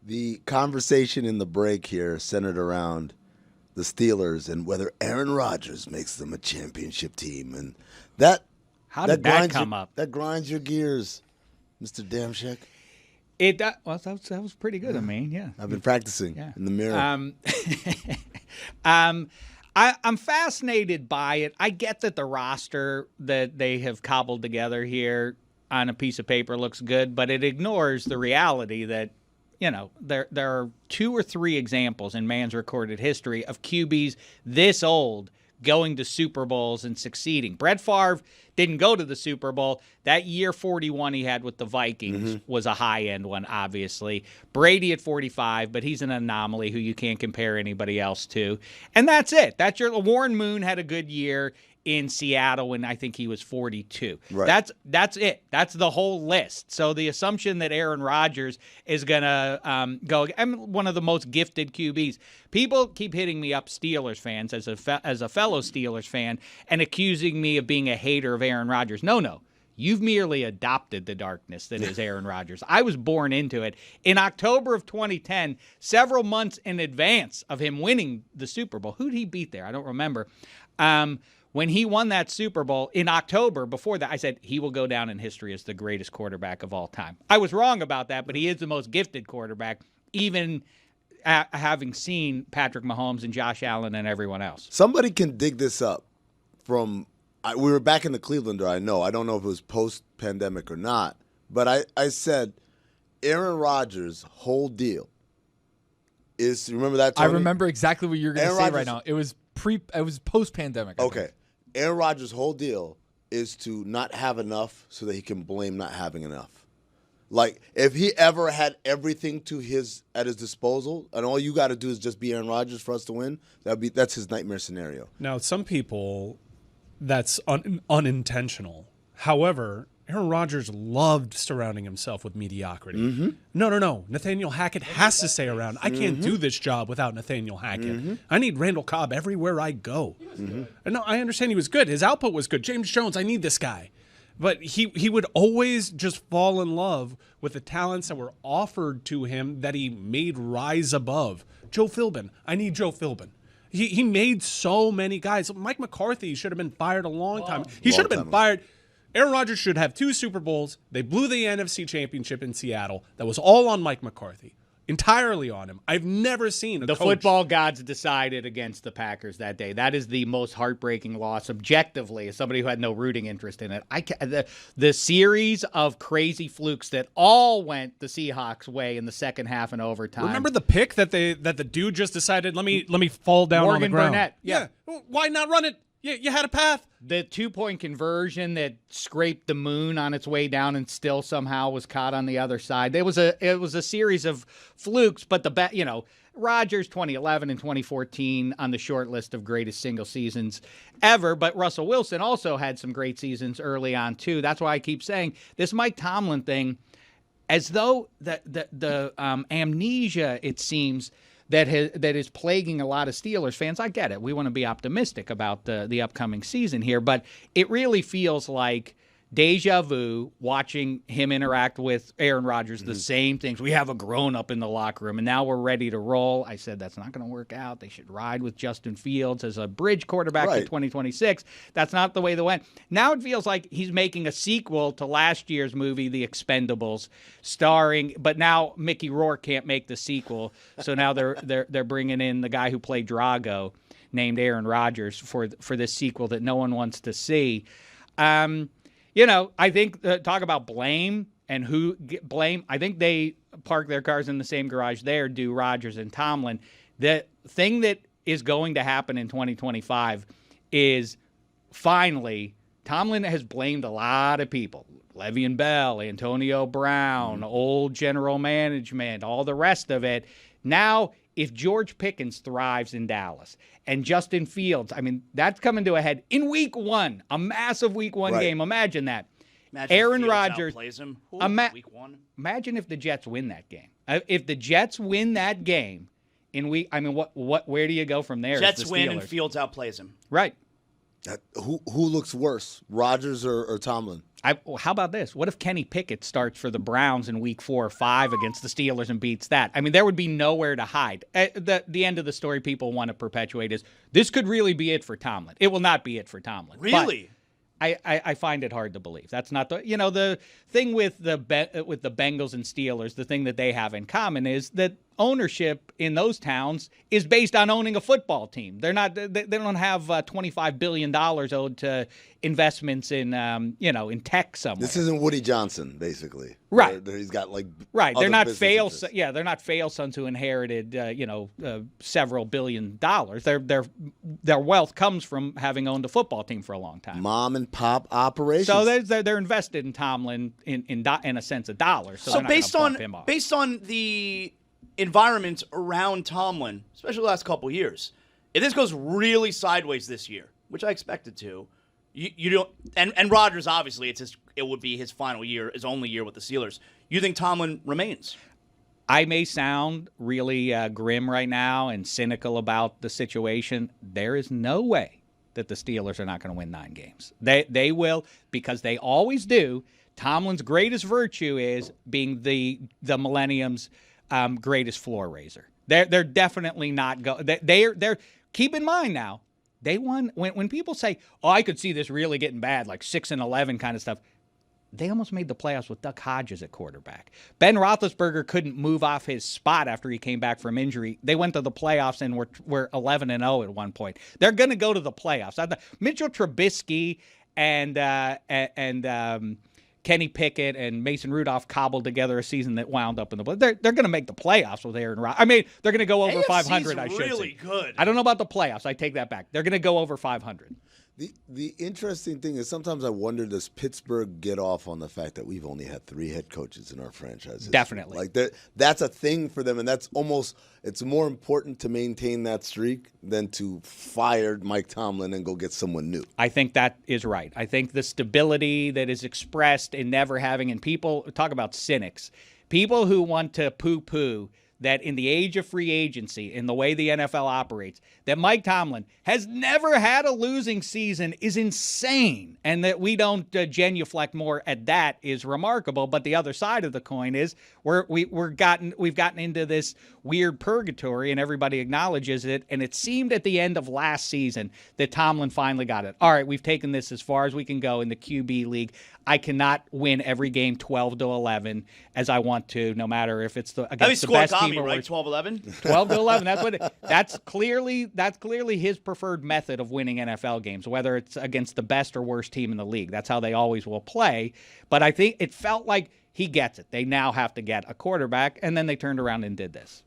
The conversation in the break here centered around the Steelers and whether Aaron Rodgers makes them a championship team, and how did that come up? That grinds your gears, Mr. Damshek. Well, that was pretty good. I mean, yeah. I've been practicing in the mirror. I'm fascinated by it. I get that the roster that they have cobbled together here on a piece of paper looks good, but it ignores the reality that, there are 2 or 3 examples in man's recorded history of QBs this old going to Super Bowls and succeeding. Brett Favre didn't go to the Super Bowl. That year 41 he had with the Vikings was a high-end one, obviously. Brady at 45, but he's an anomaly who you can't compare anybody else to. And that's it. Warren Moon had a good year in Seattle when I think he was 42. Right. That's it. That's the whole list. So the assumption that Aaron Rodgers is going to go, I'm one of the most gifted QBs. People keep hitting me up, Steelers fans, as a fellow Steelers fan, and accusing me of being a hater of Aaron Rodgers. No. You've merely adopted the darkness that is Aaron Rodgers. I was born into it. In October of 2010, several months in advance of him winning the Super Bowl, who'd he beat there? I don't remember. When he won that Super Bowl in October, before that, I said he will go down in history as the greatest quarterback of all time. I was wrong about that, but he is the most gifted quarterback, even having seen Patrick Mahomes and Josh Allen and everyone else. Somebody can dig this up from we were back in the Clevelander, I know. I don't know if it was post-pandemic or not, but I said Aaron Rodgers' whole deal is, remember that, Tony? I remember exactly what you're going to say right now. It was post-pandemic. Okay. Aaron Rodgers' whole deal is to not have enough so that he can blame not having enough. Like, if he ever had everything at his disposal, and all you got to do is just be Aaron Rodgers for us to win, that's his nightmare scenario. Now, some people, that's unintentional. However, Aaron Rodgers loved surrounding himself with mediocrity. Mm-hmm. No. Nathaniel Hackett has to stay around. I can't do this job without Nathaniel Hackett. I need Randall Cobb everywhere I go. And no, I understand he was good. His output was good. James Jones, I need this guy. But he would always just fall in love with the talents that were offered to him that he made rise above. Joe Philbin, I need Joe Philbin. He made so many guys. Mike McCarthy should have been fired a long time. He should have been fired. Aaron Rodgers should have 2 Super Bowls. They blew the NFC Championship in Seattle. That was all on Mike McCarthy. Entirely on him. I've never seen a coach. The football gods decided against the Packers that day. That is the most heartbreaking loss, objectively, as somebody who had no rooting interest in it. The series of crazy flukes that all went the Seahawks' way in the second half and overtime. Remember the pick that the dude just decided, let me fall down on the ground. Burnett. Yeah. Why not run it? You had a path. The 2-point conversion that scraped the moon on its way down and still somehow was caught on the other side. It was a series of flukes, but Rodgers 2011 and 2014 on the short list of greatest single seasons ever. But Russell Wilson also had some great seasons early on too. That's why I keep saying this Mike Tomlin thing, as though the amnesia, it seems, that is plaguing a lot of Steelers fans. I get it. We want to be optimistic about the upcoming season here, but it really feels like deja vu watching him interact with Aaron Rodgers, the same things. We have a grown-up in the locker room, and now we're ready to roll. I said that's not going to work out. They should ride with Justin Fields as a bridge quarterback in 2026. That's not the way they went. Now it feels like he's making a sequel to last year's movie, The Expendables, but now Mickey Rourke can't make the sequel, so now they're bringing in the guy who played Drago, named Aaron Rodgers, for this sequel that no one wants to see. I think talk about blame and who blame. I think they park their cars in the same garage there, do Rodgers and Tomlin. The thing that is going to happen in 2025 is finally Tomlin has blamed a lot of people. Le'Veon Bell, Antonio Brown, old general management, all the rest of it. Now, if George Pickens thrives in Dallas and Justin Fields, I mean, that's coming to a head in week 1, a massive week 1 game. Imagine that. Aaron Rodgers plays him. Week 1. Imagine if the Jets win that game. If the Jets win that game in week, I mean, where do you go from there? Jets win and Fields outplays him. Right. Who looks worse, Rodgers or Tomlin? How about this? What if Kenny Pickett starts for the Browns in week 4 or 5 against the Steelers and beats that? I mean, there would be nowhere to hide. The end of the story people want to perpetuate is this could really be it for Tomlin. It will not be it for Tomlin. Really? I find it hard to believe. That's not the thing with the Bengals and Steelers. The thing that they have in common is that ownership in those towns is based on owning a football team. They don't have $25 billion owed to investments in in tech somewhere. This isn't Woody Johnson, basically. Right. He's got right. They're not fail. Interests. Yeah, they're not fail sons who inherited several $1 billion. Their wealth comes from having owned a football team for a long time. Mom and pop operations. So they're invested in Tomlin in a sense of dollars. So based on the environment around Tomlin, especially the last couple of years, if this goes really sideways this year, which I expect it to, you don't. And Rodgers, obviously, it would be his final year, his only year with the Steelers. You think Tomlin remains? I may sound really grim right now and cynical about the situation. There is no way that the Steelers are not going to win 9 games. They will, because they always do. Tomlin's greatest virtue is being the millennium's greatest floor raiser. They're definitely not they're keep in mind now, they won when people say, "Oh, I could see this really getting bad," like 6-11 kind of stuff. They almost made the playoffs with Duck Hodges at quarterback. Ben Roethlisberger couldn't move off his spot after he came back from injury. They went to the playoffs and were 11-0 at one point. They're going to go to the playoffs. Mitchell Trubisky and Kenny Pickett and Mason Rudolph cobbled together a season that wound up in the playoffs. They're going to make the playoffs with Aaron Rodgers. I mean, they're going to go over 500, I should say. really good. I don't know about the playoffs. I take that back. They're going to go over 500. The interesting thing is sometimes I wonder, does Pittsburgh get off on the fact that we've only had 3 head coaches in our franchise? Definitely. Like that's a thing for them, and it's more important to maintain that streak than to fire Mike Tomlin and go get someone new. I think that is right. I think the stability that is expressed in never having, and people talk about cynics, people who want to poo-poo that in the age of free agency, in the way the NFL operates, that Mike Tomlin has never had a losing season is insane. And that we don't genuflect more at that is remarkable. But the other side of the coin is we've gotten into this weird purgatory, and everybody acknowledges it. And it seemed at the end of last season that Tomlin finally got it. All right, we've taken this as far as we can go in the QB league. I cannot win every game 12-11 as I want to, no matter if it's against the best team or right? 12-11? 12-11. That's clearly his preferred method of winning NFL games, whether it's against the best or worst team in the league. That's how they always will play. But I think it felt like he gets it. They now have to get a quarterback, and then they turned around and did this.